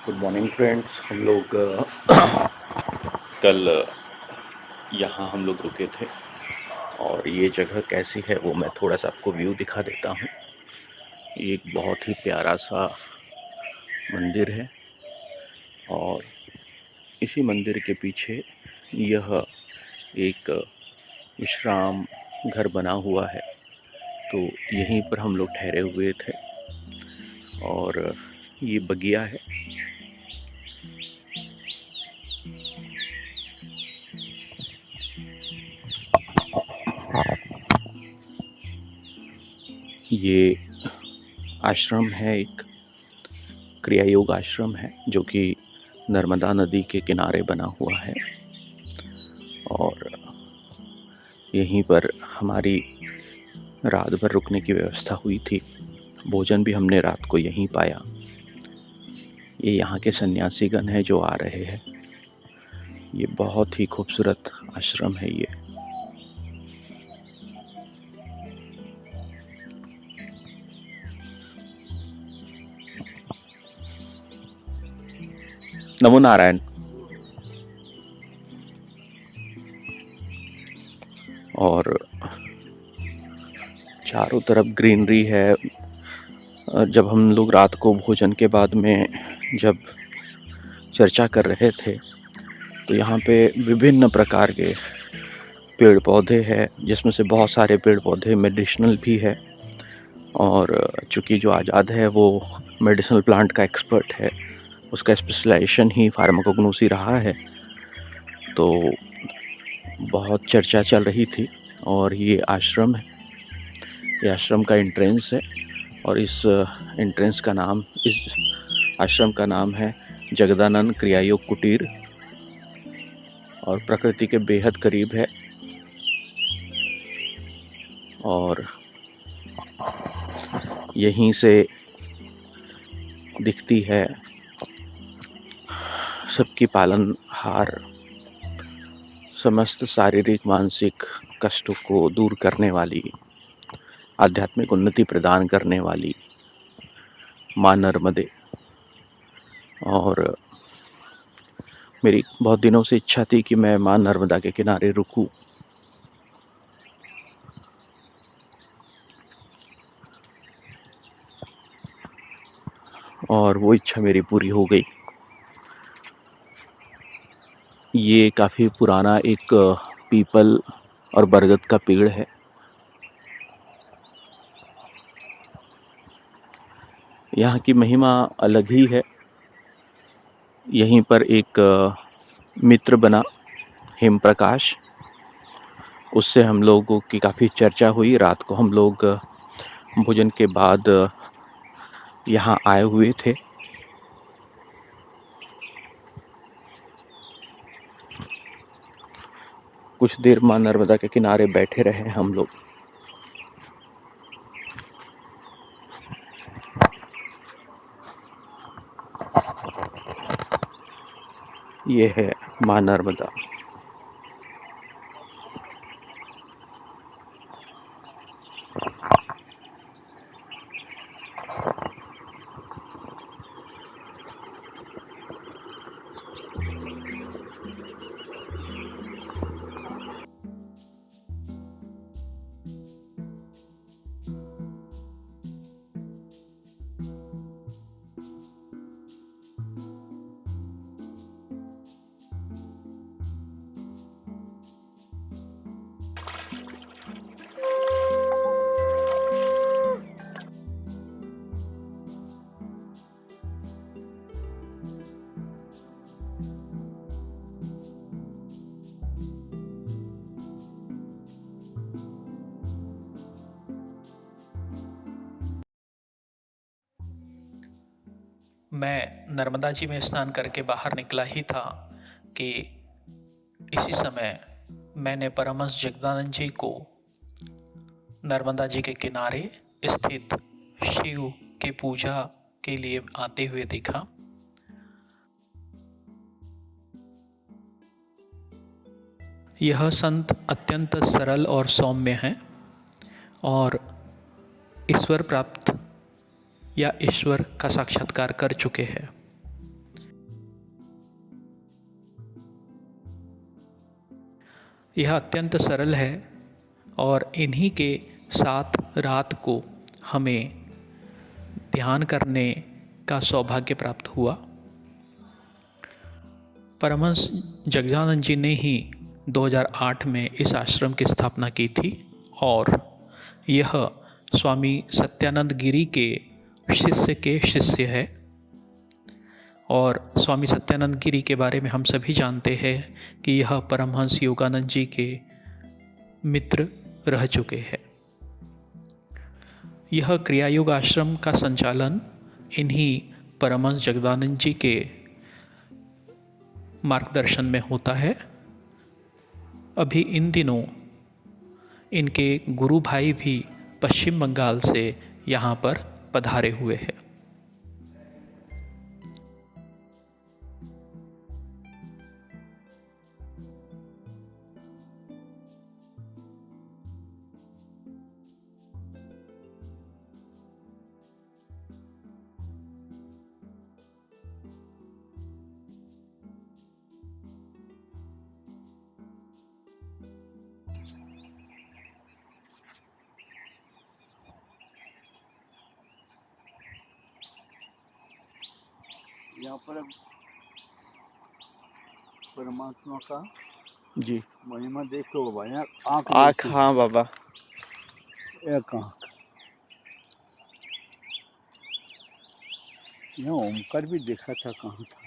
Good morning friends. हम लोग कल यहाँ हम लोग रुके थे और ये जगह कैसी है वो मैं थोड़ा सा आपको व्यू दिखा देता हूँ। ये एक बहुत ही प्यारा सा मंदिर है और इसी मंदिर के पीछे यह एक विश्राम घर बना हुआ है, तो यहीं पर हम लोग ठहरे हुए थे और ये बगिया है। ये आश्रम है, एक क्रिया योग आश्रम है जो कि नर्मदा नदी के किनारे बना हुआ है और यहीं पर हमारी रात भर रुकने की व्यवस्था हुई थी। भोजन भी हमने रात को यहीं पाया। ये यहाँ के सन्यासीगण हैं जो आ रहे हैं। ये बहुत ही खूबसूरत आश्रम है ये। नमो नारायण। और चारों तरफ ग्रीनरी है। जब हम लोग रात को भोजन के बाद में जब चर्चा कर रहे थे तो यहाँ पे विभिन्न प्रकार के पेड़ पौधे हैं, जिसमें से बहुत सारे पेड़ पौधे मेडिसिनल भी है। और चूँकि जो आज़ाद है वो मेडिसिनल प्लांट का एक्सपर्ट है, उसका स्पेशलाइजेशन ही फार्माकोग्नोसी रहा है, तो बहुत चर्चा चल रही थी। और ये आश्रम है, ये आश्रम का एंट्रेंस है और इस आश्रम का नाम है जगदानंद क्रियायोग कुटीर और प्रकृति के बेहद करीब है। और यहीं से दिखती है सबकी पालनहार, समस्त शारीरिक मानसिक कष्टों को दूर करने वाली, आध्यात्मिक उन्नति प्रदान करने वाली माँ नर्मदे। और मेरी बहुत दिनों से इच्छा थी कि मैं माँ नर्मदा के किनारे रुकूं। और वो इच्छा मेरी पूरी हो गई। ये काफ़ी पुराना एक पीपल और बरगद का पेड़ है। यहाँ की महिमा अलग ही है। यहीं पर एक मित्र बना हेम प्रकाश, उससे हम लोगों की काफ़ी चर्चा हुई। रात को हम लोग भोजन के बाद यहाँ आए हुए थे। कुछ देर माँ नर्मदा के किनारे बैठे रहे हम लोग। ये है माँ नर्मदा। मैं नर्मदा जी में स्नान करके बाहर निकला ही था कि इसी समय मैंने परमहंस जगदानंद जी को नर्मदा जी के किनारे स्थित शिव के पूजा के लिए आते हुए देखा। यह संत अत्यंत सरल और सौम्य हैं और ईश्वर प्राप्त या ईश्वर का साक्षात्कार कर चुके हैं। यह अत्यंत सरल है और इन्हीं के साथ रात को हमें ध्यान करने का सौभाग्य प्राप्त हुआ। परमहंस जगजानंद जी ने ही 2008 में इस आश्रम की स्थापना की थी और यह स्वामी सत्यानंद गिरी के शिष्य है। और स्वामी सत्यानंद गिरी के बारे में हम सभी जानते हैं कि यह परमहंस योगानंद जी के मित्र रह चुके हैं। यह क्रियायोग आश्रम का संचालन इन्हीं परमहंस जगदानंद जी के मार्गदर्शन में होता है। अभी इन दिनों इनके गुरु भाई भी पश्चिम बंगाल से यहाँ पर पधारे हुए हैं। यहाँ पर अब परमात्मा का जी महिमा देखो बाबा। यहाँ आँख, हाँ बाबा, एक आँख। यहाँ ओमकार भी देखा था, कहाँ था?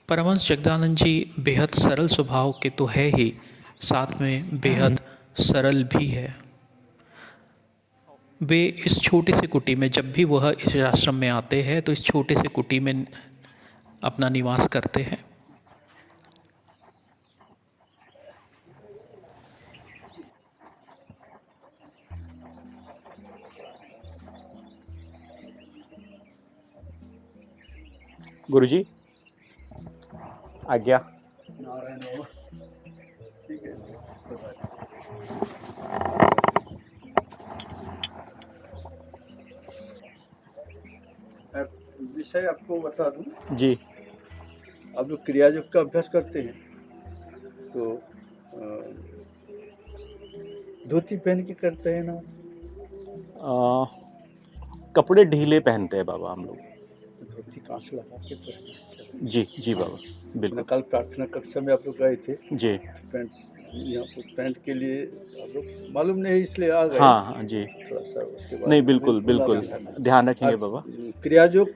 परमहंस जगदानंद जी बेहद सरल स्वभाव के तो है ही, साथ में बेहद सरल भी है। वे इस छोटे से कुटी में, जब भी वह इस आश्रम में आते हैं तो इस छोटे से कुटी में अपना निवास करते हैं। गुरुजी आज्ञा। नारायण बाबा, ठीक है। विषय आपको बता दूं जी। आप लोग क्रिया योग का अभ्यास करते हैं तो धोती पहन के करते हैं ना? कपड़े ढीले पहनते हैं बाबा हम लोग। धोती कांच लगा के तो जी जी बाबा, बिल्कुल। कल प्रार्थना कक्षा में आप लोग गए थे जी। पैंट, यहाँ पर पैंट के लिए आप लोग मालूम नहीं इसलिए आ गए। हाँ हाँ जी, थोड़ा सा उसके बाद नहीं बिल्कुल बिल्कुल ध्यान रखेंगे बाबा। क्रिया योग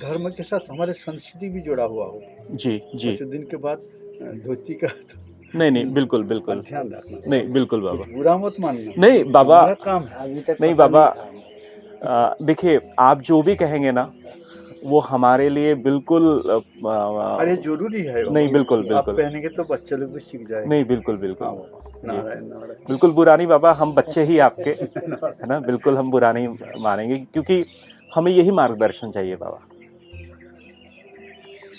धर्म के साथ हमारे संस्कृति भी जुड़ा हुआ हो। जी जी। कुछ दिन के बाद धोती का तो नहीं नहीं बिल्कुल बिल्कुल ध्यान रखना। नहीं बिल्कुल बाबा, बुरा मत मानना। नहीं बाबा, हमारा काम है। अभी तक नहीं बाबा, देखिए आप जो भी कहेंगे ना वो हमारे लिए बिल्कुल अरे जरूरी है। नहीं बिल्कुल आप बिल्कुल पहनेंगे तो बच्चे लोग भी सीख जाएंगे। नहीं बिल्कुल बिल्कुल। हाँ बाबा, नारायण नारायण। बिल्कुल बुरा नहीं बाबा, हम बच्चे ही आपके, है ना, बिल्कुल हम बुरा नहीं मानेंगे क्योंकि हमें यही मार्गदर्शन चाहिए बाबा।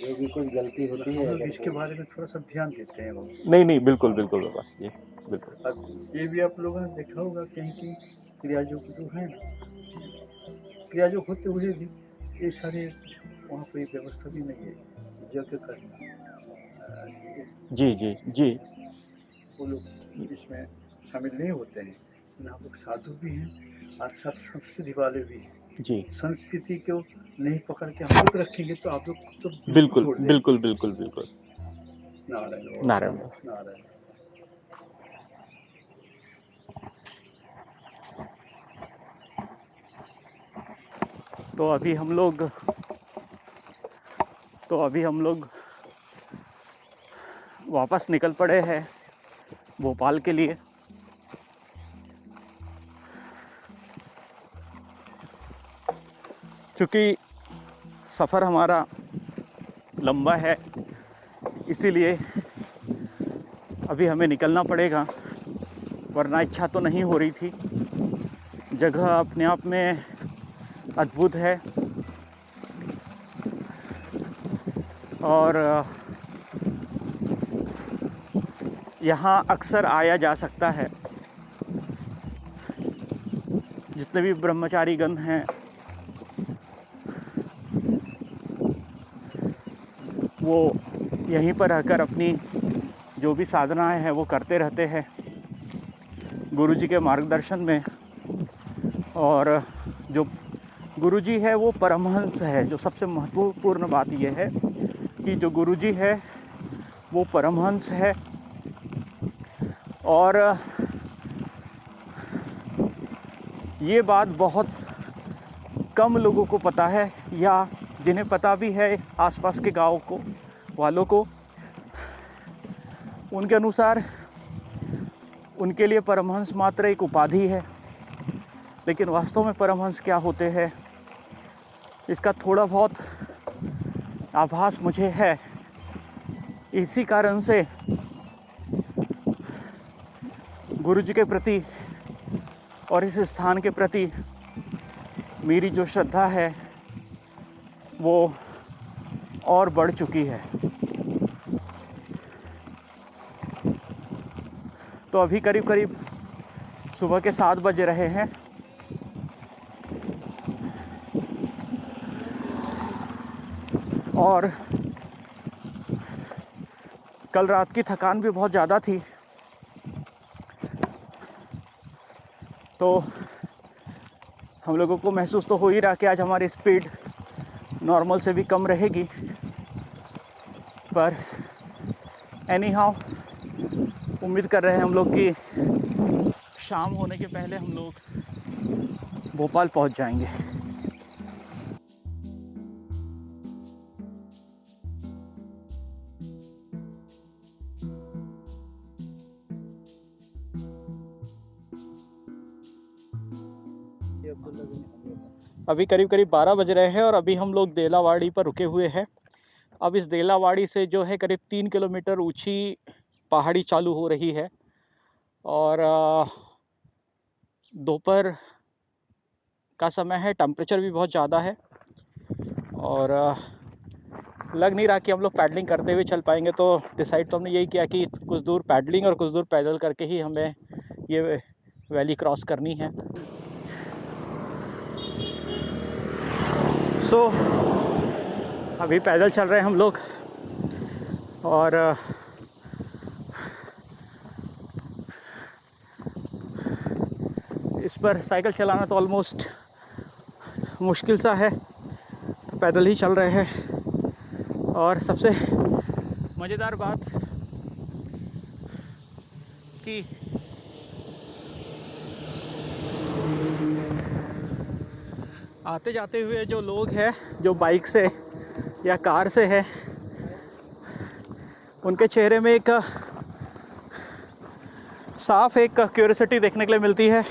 जो भी कुछ गलती होती है इसके बारे में थोड़ा सा ध्यान देते हैं बाबा। नहीं नहीं बिल्कुल बिल्कुल बाबा जी बिल्कुल। अब ये भी आप लोगों ने देखा होगा कहीं की क्रिया योग जो है ना, क्रिया योग होते हुए भी ये सारे वहाँ कोई व्यवस्था भी नहीं है यज्ञ करना। जी जी जी। वो लोग इसमें शामिल नहीं होते हैं। यहाँ लोग साधु भी हैं और साथ संस्कृति वाले भी हैं जी। संस्कृति को नहीं पकड़ के हम लोग रखेंगे तो आप लोग तो बिल्कुल बिल्कुल बिल्कुल बिल्कुल। नारायण नारायण नारायण। तो अभी हम लोग वापस निकल पड़े हैं भोपाल के लिए। क्योंकि सफ़र हमारा लंबा है इसीलिए अभी हमें निकलना पड़ेगा, वरना इच्छा तो नहीं हो रही थी। जगह अपने आप में अद्भुत है। और यहाँ अक्सर आया जा सकता है। जितने भी ब्रह्मचारीगण हैं वो यहीं पर रहकर अपनी जो भी साधनाएं हैं वो करते रहते हैं गुरुजी के मार्गदर्शन में। और जो गुरुजी है वो परमहंस है। जो सबसे महत्वपूर्ण बात ये है कि जो गुरुजी है वो परमहंस है। और ये बात बहुत कम लोगों को पता है, या जिन्हें पता भी है आसपास के गाँव को वालों को, उनके अनुसार उनके लिए परमहंस मात्र एक उपाधि है। लेकिन वास्तव में परमहंस क्या होते हैं इसका थोड़ा बहुत आभास मुझे है। इसी कारण से गुरुजी के प्रति और इस स्थान के प्रति मेरी जो श्रद्धा है वो और बढ़ चुकी है। तो अभी करीब करीब सुबह के 7 बज रहे हैं। और कल रात की थकान भी बहुत ज़्यादा थी, तो हम लोगों को महसूस तो हो ही रहा कि आज हमारी स्पीड नॉर्मल से भी कम रहेगी। पर एनी हाउ उम्मीद कर रहे हैं हम लोग कि शाम होने के पहले हम लोग भोपाल पहुंच जाएंगे। अभी करीब करीब 12 बज रहे हैं और अभी हम लोग देलावाड़ी पर रुके हुए हैं। अब इस देलावाड़ी से जो है करीब 3 किलोमीटर ऊंची पहाड़ी चालू हो रही है। और दोपहर का समय है, टेम्परेचर भी बहुत ज़्यादा है और लग नहीं रहा कि हम लोग पैडलिंग करते हुए चल पाएंगे। तो डिसाइड तो हमने यही किया कि कुछ दूर पैडलिंग और कुछ दूर पैदल करके ही हमें ये वैली क्रॉस करनी है। सो अभी पैदल चल रहे हैं हम लोग और इस पर साइकिल चलाना तो ऑलमोस्ट मुश्किल सा है, तो पैदल ही चल रहे हैं। और सबसे मज़ेदार बात कि आते जाते हुए जो लोग हैं जो बाइक से या कार से है, उनके चेहरे में एक साफ एक क्यूरियोसिटी देखने के लिए मिलती है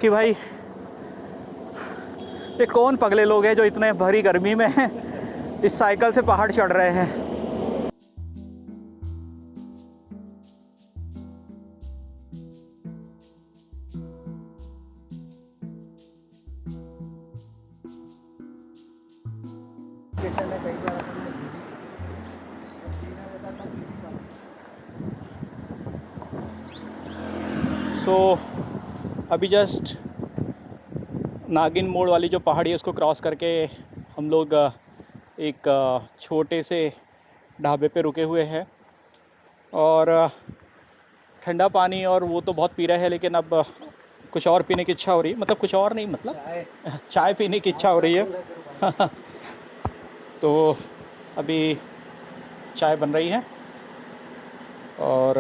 कि भाई ये कौन पगले लोग हैं जो इतने भरी गर्मी में इस साइकिल से पहाड़ चढ़ रहे हैं। तो अभी जस्ट नागिन मोड़ वाली जो पहाड़ी है उसको क्रॉस करके हम लोग एक छोटे से ढाबे पे रुके हुए हैं और ठंडा पानी और वो तो बहुत पी रहे हैं, लेकिन अब कुछ और पीने की इच्छा हो रही है। मतलब कुछ और नहीं, मतलब चाय पीने की इच्छा हो रही है। तो अभी चाय बन रही है और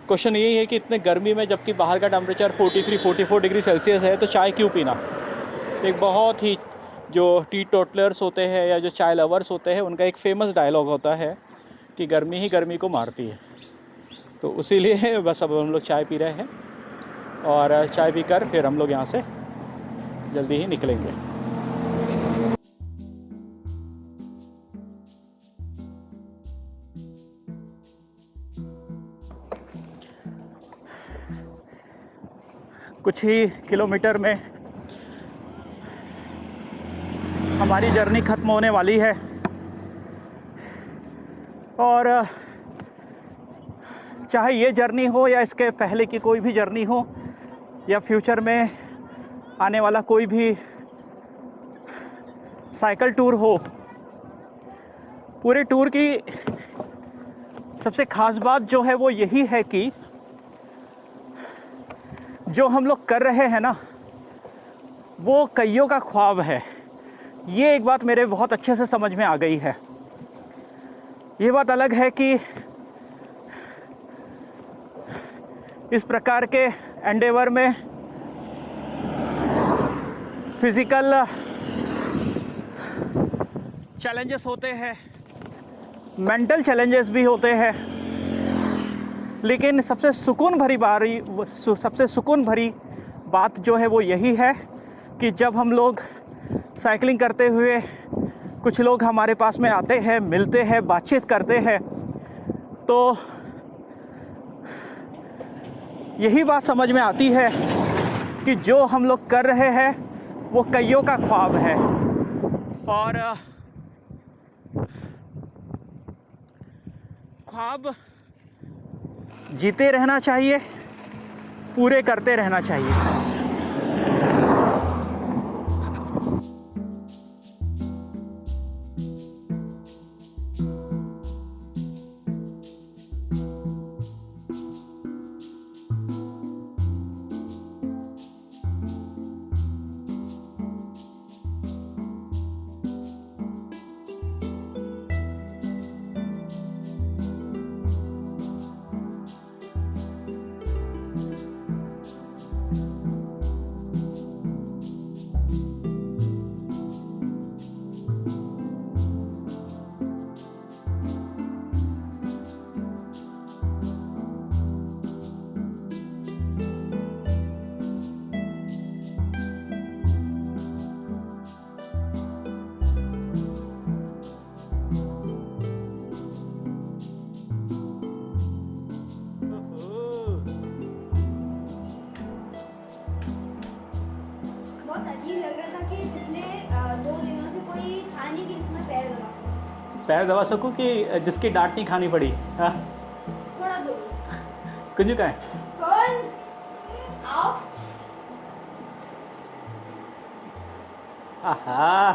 क्वेश्चन यही है कि इतने गर्मी में जबकि बाहर का टेम्परेचर 43-44 डिग्री सेल्सियस है तो चाय क्यों पीना। एक बहुत ही जो टी टोटलर्स होते हैं या जो चाय लवर्स होते हैं उनका एक फेमस डायलॉग होता है कि गर्मी ही गर्मी को मारती है। तो इसीलिए बस अब हम लोग चाय पी रहे हैं और चाय पीकर फिर हम लोग यहाँ से जल्दी ही निकलेंगे। कुछ ही किलोमीटर में हमारी जर्नी ख़त्म होने वाली है। और चाहे ये जर्नी हो या इसके पहले की कोई भी जर्नी हो या फ्यूचर में आने वाला कोई भी साइकिल टूर हो, पूरे टूर की सबसे ख़ास बात जो है वो यही है कि जो हम लोग कर रहे हैं ना, वो कईयों का ख्वाब है। ये एक बात मेरे बहुत अच्छे से समझ में आ गई है। ये बात अलग है कि इस प्रकार के एंडेवर में फिज़िकल चैलेंजेस होते हैं, मेंटल चैलेंजेस भी होते हैं, लेकिन सबसे सुकून भरी बात जो है वो यही है कि जब हम लोग साइकिलिंग करते हुए कुछ लोग हमारे पास में आते हैं, मिलते हैं, बातचीत करते हैं, तो यही बात समझ में आती है कि जो हम लोग कर रहे हैं वो कईयों का ख्वाब है। और ख्वाब जीते रहना चाहिए, पूरे करते रहना चाहिए। बहुत अजीब लग रहा था कि पिछले 2 दिनों से कोई था नहीं कि इसमें पैर दबा पैर दबा सकूं कि जिसकी डांट नहीं खानी पड़ी। हाँ, थोड़ा दूर कुंजू का है। कौन आओ आहा,